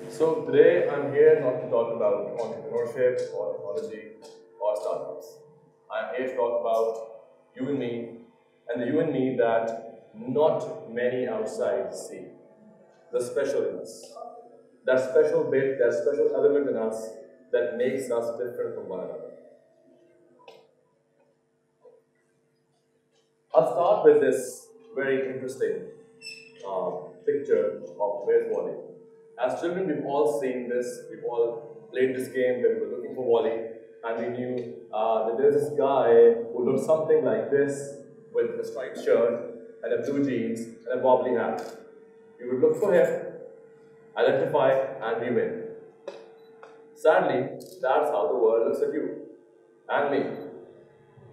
So today I'm here not to talk about entrepreneurship or technology or startups. I'm here to talk about you and me, and the you and me that not many outside see. The special in us. That special bit, that special element in us that makes us different from one another. I'll start with this very interesting picture of where's Wally. As children, we've all seen this, we've all played this game where we were looking for Wally, and we knew that there's this guy who looked something like this with a striped shirt and a blue jeans and a wobbly hat. We would look for him, identify, and we win. Sadly, that's how the world looks at you and me.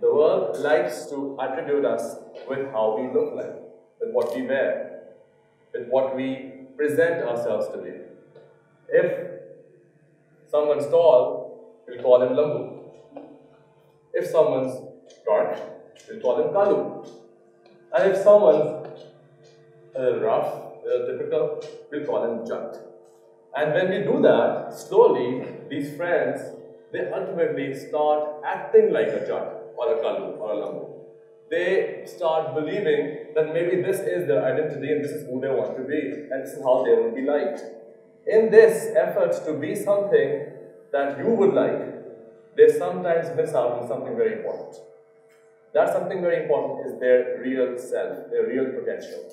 The world likes to attribute us with how we look like, with what we wear, with what we present ourselves to be. If someone's tall, we'll call him Lambu. If someone's dark, we'll call him Kalu. And if someone's a little rough, a little typical, we'll call him Jat. And when we do that, slowly, these friends, they ultimately start acting like a Jat or a Kalu or a Lambu. They start believing that maybe this is their identity and this is who they want to be and this is how they will be liked. In this effort to be something that you would like, they sometimes miss out on something very important. That something very important is their real self, their real potential.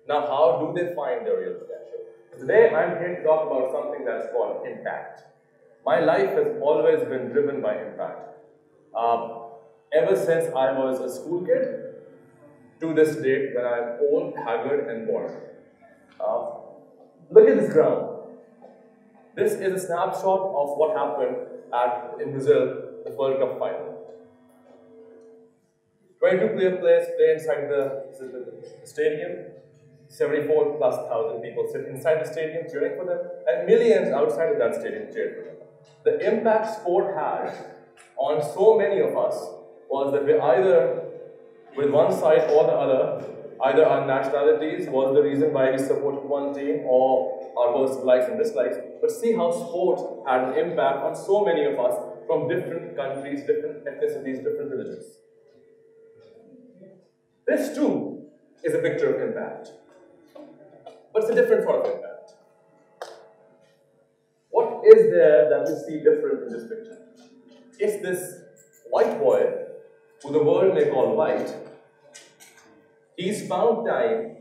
Now, how do they find their real potential? Today, I'm here to talk about something that's called impact. My life has always been driven by impact. Ever since I was a school kid to this date when I'm old, haggard, and bored. Look at this ground. This is a snapshot of what happened in Brazil, the World Cup final. 22 players play inside the stadium. 74 plus thousand people sit inside the stadium cheering for them, and millions outside of that stadium cheered for them. The impact sport had on so many of us was that we're either with one side or the other, either our nationalities was the reason why we supported one team or our personal likes and dislikes, but see how sport had an impact on so many of us from different countries, different ethnicities, different religions. This too is a picture of impact, but it's a different sort of impact. What is there that we see different in this picture? It's this white boy, who the world may call white. He's found time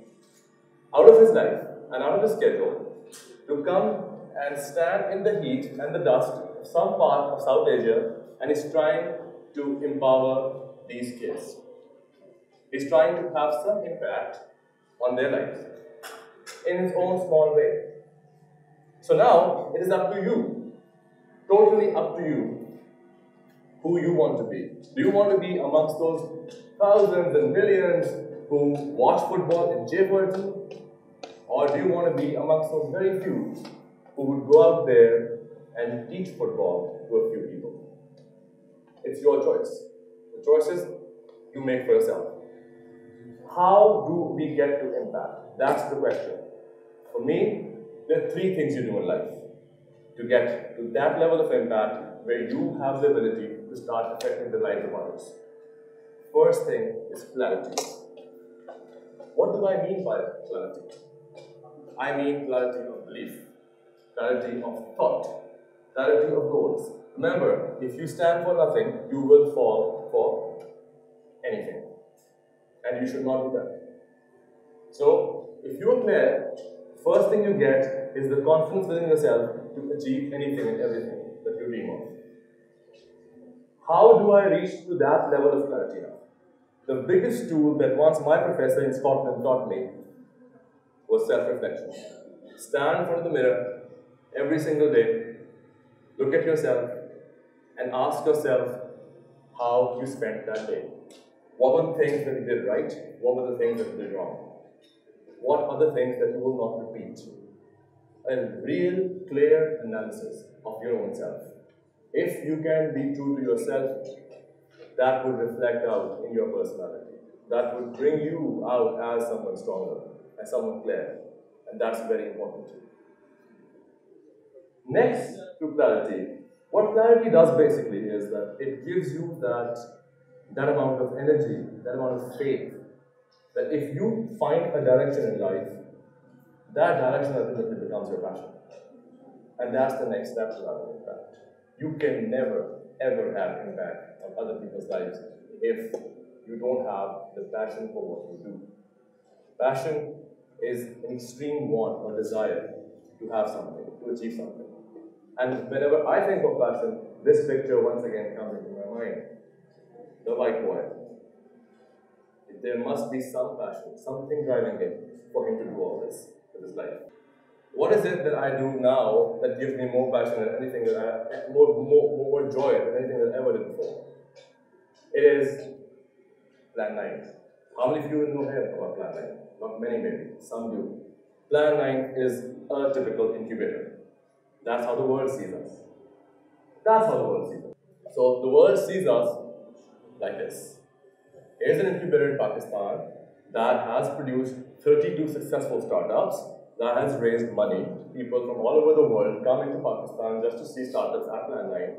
out of his life and out of his schedule to come and stand in the heat and the dust of some part of South Asia, and he's trying to empower these kids. He's trying to have some impact on their lives in his own small way. So now it is up to you, totally up to you, who you want to be. Do you want to be amongst those thousands and millions who watch football and cheer for a team? Or do you want to be amongst those very few who would go out there and teach football to a few people? It's your choice. The choices you make for yourself. How do we get to impact? That's the question. For me, there are three things you do in life to get to that level of impact where you have the ability to start affecting the lives of others. First thing is clarity. What do I mean by clarity? I mean clarity of belief, clarity of thought, clarity of goals. Remember, if you stand for nothing, you will fall for anything. And you should not do that. So, if you are clear, first thing you get is the confidence within yourself to achieve anything and everything that you dream of. How do I reach to that level of clarity now? The biggest tool that once my professor in Scotland taught me was self-reflection. Stand in front of the mirror every single day, look at yourself, and ask yourself how you spent that day. What were the things that you did right? What were the things that you did wrong? What are the things that you will not repeat? A real, clear analysis of your own self. If you can be true to yourself, that would reflect out in your personality. That would bring you out as someone stronger, as someone clear. And that's very important too. Next to clarity, what clarity does basically is that it gives you that amount of energy, that amount of faith, that if you find a direction in life, that direction ultimately becomes your passion. And that's the next step to having impact. You can never, ever have impact on other people's lives if you don't have the passion for what you do. Passion is an extreme want or desire to have something, to achieve something. And whenever I think of passion, this picture once again comes into my mind. The white boy. There must be some passion, something driving him for him to do all this with his life. What is it that I do now that gives me more passion than anything that more joy than anything that I ever did before? It is Plan 9. How many of you know here about Plan 9? Not many, maybe. Some do. Plan 9 is a typical incubator. That's how the world sees us. That's how the world sees us. So the world sees us like this. Here's an incubator in Pakistan that has produced 32 successful startups, that has raised money. People from all over the world come into Pakistan just to see startups at Plan 9.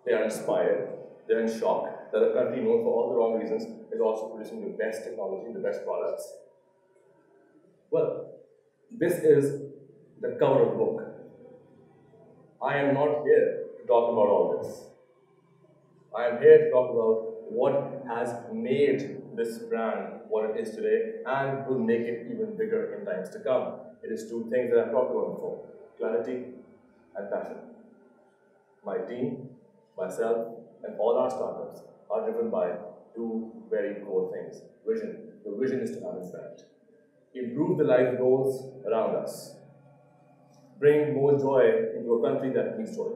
They are inspired, they're in shock that a country known for all the wrong reasons is also producing the best technology, the best products. Well, this is the cover of the book. I am not here to talk about all this. I am here to talk about what has made this brand what it is today and will make it even bigger in times to come. It is two things that I've talked about before: clarity and passion. My team, myself, and all our startups are driven by two very core things. Vision. The vision is to have impact. Improve the life of those around us. Bring more joy into a country that needs joy.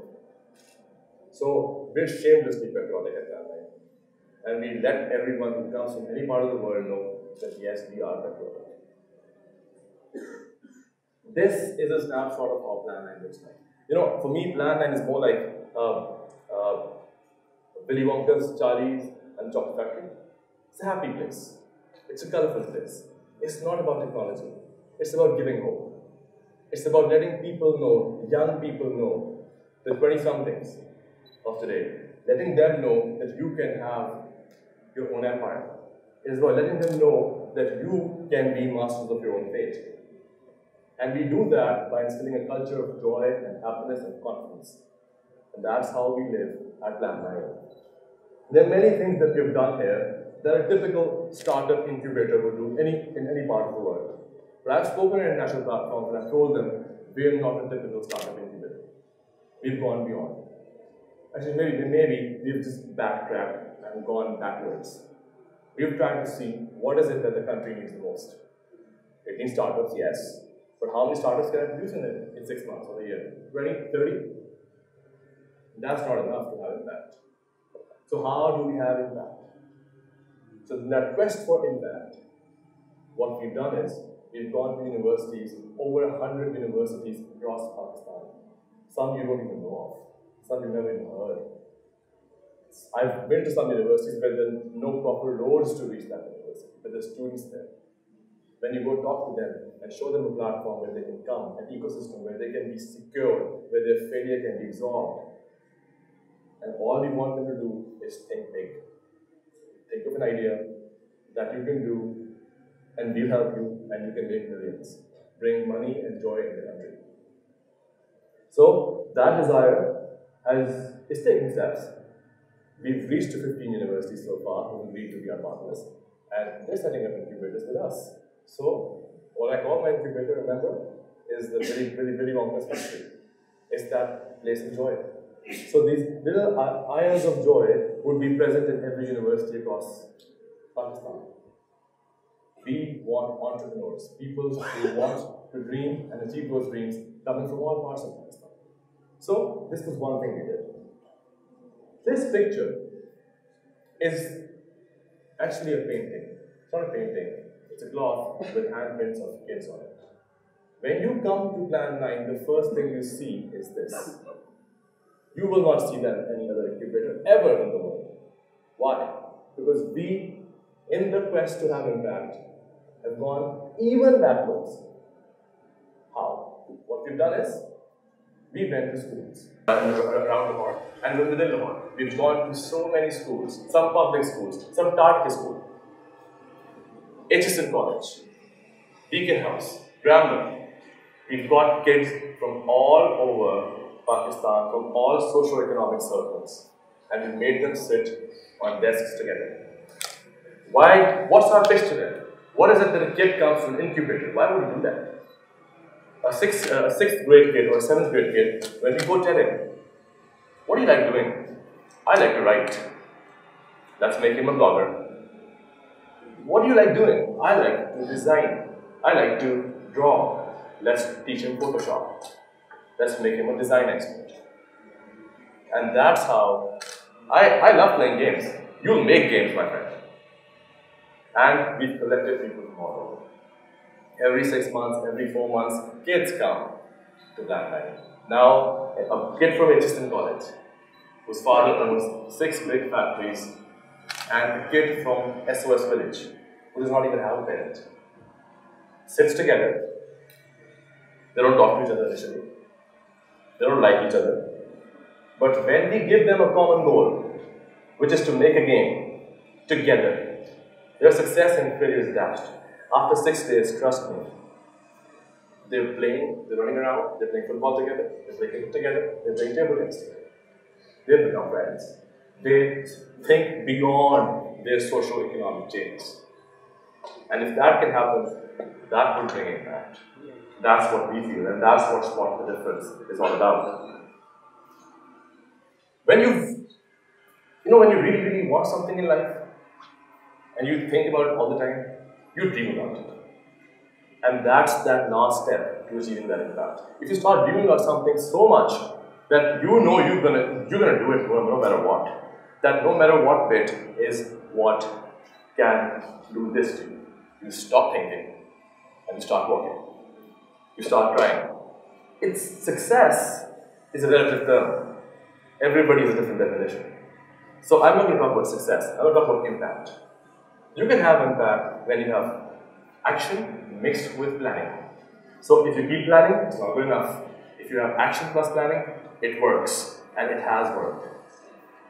So we're shamelessly patriotic at that time. And we let everyone who comes from any part of the world know that yes, we are patriotic. This is a snapshot of how Plan 9 looks like. You know, for me, Plan 9 is more like Willy Wonka's, Charlie's, and Chocolate Factory. It's a happy place. It's a colorful place. It's not about technology. It's about giving hope. It's about letting people know, young people know, the 20-somethings of today, letting them know that you can have your own empire. It's about letting them know that you can be masters of your own fate. And we do that by instilling a culture of joy and happiness and confidence. And that's how we live at Plan 9. There are many things that we've done here that a typical startup incubator would do in any part of the world. But I've spoken at international platforms and I've told them we're not a typical startup incubator. We've gone beyond. Actually, maybe we've just backtracked and gone backwards. We've tried to see what is it that the country needs the most. It needs startups, yes. But how many startups can I produce in 6 months or a year? 20, 30? That's not enough to have impact. So how do we have impact? So in that quest for impact, what we've done is, we've gone to universities, over 100 universities across Pakistan. Some you don't even know of, some you've never even heard. I've been to some universities where there are no proper roads to reach that university, but there's students there. When you go talk to them and show them a platform where they can come, an ecosystem where they can be secure, where their failure can be absorbed, and all we want them to do is think big. Think of an idea that you can do, and we'll help you, and you can make millions. Bring money and joy in the country. So that desire is taking steps. We've reached to 15 universities so far who agreed to be our partners, and they're setting up incubators with us. So what I call my incubator, remember, is the Willy Wonka's factory. It's that place of joy. So these little ions of joy would be present in every university across Pakistan. We want entrepreneurs, people who want to dream and achieve those dreams coming from all parts of Pakistan. So this was one thing we did. This picture is actually a painting. It's not a painting, it's a cloth with handprints of kids on it. When you come to Plan 9, the first thing you see is this. You will not see that in any other incubator ever in the world. Why? Because we, in the quest to have impact, have gone even backwards. How? What we've done is, We went to schools around Lahore and within Lahore. We've gone to so many schools, some public schools, some Tartke school, HSN College, Beacon House, Grammar. We've got kids from all over Pakistan, from all socio-economic circles, and we made them sit on desks together. Why? What's our pitch to them? What is it that a kid comes to an incubator? Why would we do that? A sixth grade kid or a seventh grade kid, when we go tell him, what do you like doing? I like to write. Let's make him a blogger. What do you like doing? I like to design. I like to draw. Let's teach him Photoshop. Let's make him a design expert. And that's how I love playing games. You'll make games, my friend. And we've collected people from all over. Every 6 months, every 4 months, kids come to Black Line. Now, a kid from HSN College, whose father owns 6 big factories, and a kid from SOS Village, who does not even have a parent, sits together. They don't talk to each other initially. They don't like each other. But when we give them a common goal, which is to make a game together, their success and failure is dashed. After 6 days, trust me, they're playing, they're running around, they're playing football together, they're playing cricket together, they're playing table tennis together. They become friends. They think beyond their socio-economic chains. And if that can happen, that will bring impact. That's what we feel, and that's what the difference is all about. When when you really, really want something in life, and you think about it all the time, you dream about it. And that's that last step to achieving that impact. If you start dreaming about something so much that you're gonna do it no matter what, that no matter what bit is what can do this to you. You stop thinking and you start working. You start trying. Success is a relative term. Everybody has a different definition. So I'm not going to talk about success. I'm going to talk about impact. You can have impact when you have action mixed with planning. So if you keep planning, it's not good enough. If you have action plus planning, it works. And it has worked.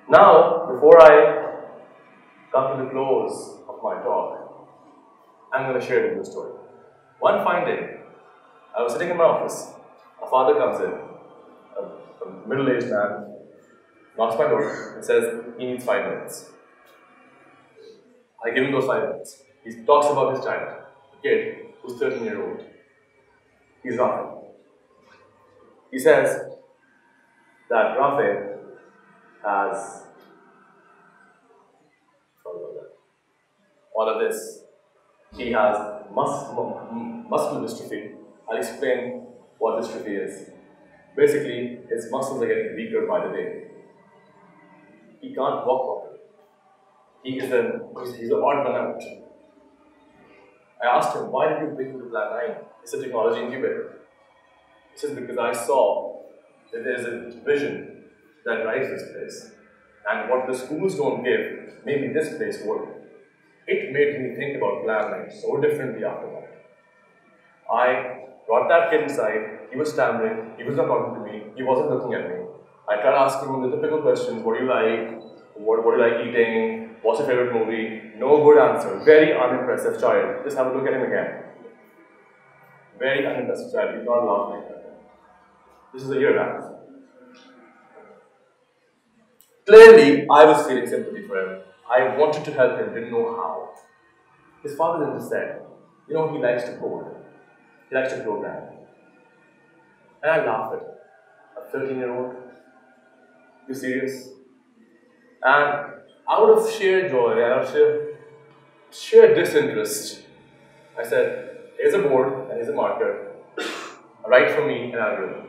Now, before I come to the close of my talk, I'm going to share with you a story. One fine day, I was sitting in my office. A father comes in, a middle-aged man, knocks my door and says he needs 5 minutes. I give him those 5 minutes. He talks about his child, a kid who's 13-year-old. He's Raef. He says that Raef has all of this. He has muscular dystrophy. I'll explain what dystrophy is. Basically, his muscles are getting weaker by the day. He can't walk properly. He's an odd one out. I asked him, why did you bring him to Plan 9? It's a technology incubator. He says, because I saw that there's a vision that drives this place. And what the schools don't give, maybe this place would. It made me think about Plan 9 so differently after that. I brought that kid inside. He was stammering. He was not talking to me. He wasn't looking at me. I tried asking him the typical questions. What do you like? What do you like eating? What's your favorite movie? No good answer. Very unimpressive child. Just have a look at him again. Very unimpressive child. He's not laughing like that. This is a year back. Clearly, I was feeling sympathy for him. I wanted to help him, didn't know how. His father then just said, he likes to code. He likes to program. And I laughed at him. A 13-year-old? You serious? And out of sheer joy, out of sheer disinterest, I said, here's a board and here's a marker. Write for me an algorithm.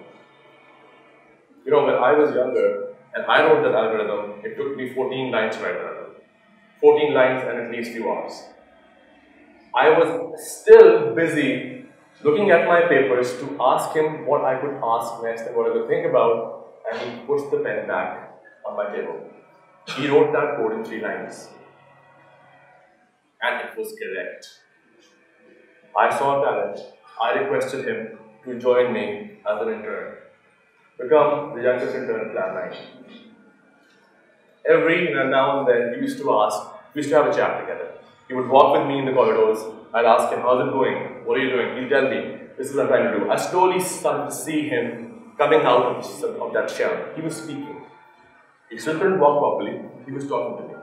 When I was younger and I wrote that algorithm, it took me 14 lines to write that algorithm. 14 lines and at least few hours. I was still busy looking at my papers to ask him what I could ask next and what I could think about, and he puts the pen back on my table. He wrote that code in 3 lines. And it was correct. I saw talent. I requested him to join me as an intern. become the youngest intern at Plan 9. Every now and then, we used to have a chat together. He would walk with me in the corridors. I'd ask him, how's it going? What are you doing? He'd tell me, this is what I'm trying to do. I slowly started to see him coming out of that shell. He was speaking. He still couldn't walk properly. He was talking to me.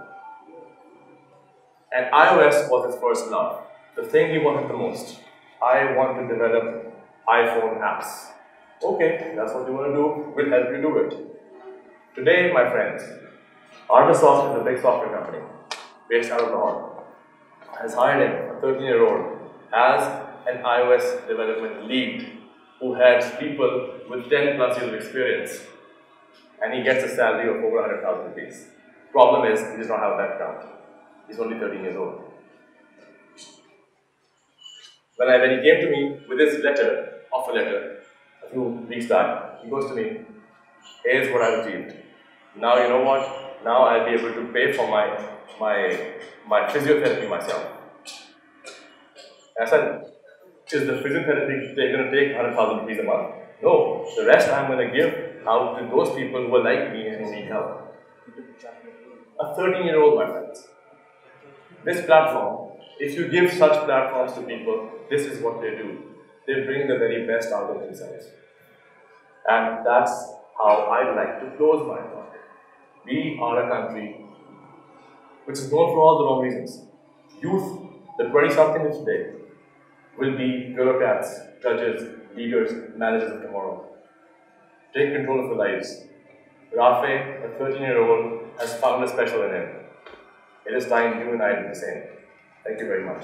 And iOS was his first love. The thing he wanted the most. I want to develop iPhone apps. Okay, that's what you want to do. We'll help you do it. Today, my friends, Armasoft is a big software company based out of Lahore. Has hired him, a 13-year-old, as an iOS development lead who has people with 10 plus years of experience. And he gets a salary of over 100,000 rupees. Problem is, he does not have that count. He's only 13 years old. When he came to me with his offer letter, a few weeks back, he goes to me, here's what I've achieved. Now you know what? Now I'll be able to pay for my physiotherapy myself. I said, is the physiotherapy going to take 100,000 rupees a month? No, the rest I'm going to give out to those people who are like me and who need help. A 13-year-old, my friends. This platform, if you give such platforms to people, this is what they do. They bring the very best out of themselves. And that's how I'd like to close my talk. We are a country which is known for all the wrong reasons. Youth, the 20-somethings today, will be bureaucrats, judges, leaders, managers of tomorrow. Take control of your lives. Raef, a 13-year-old, has found a special in him. It is time you and I do the same. Thank you very much.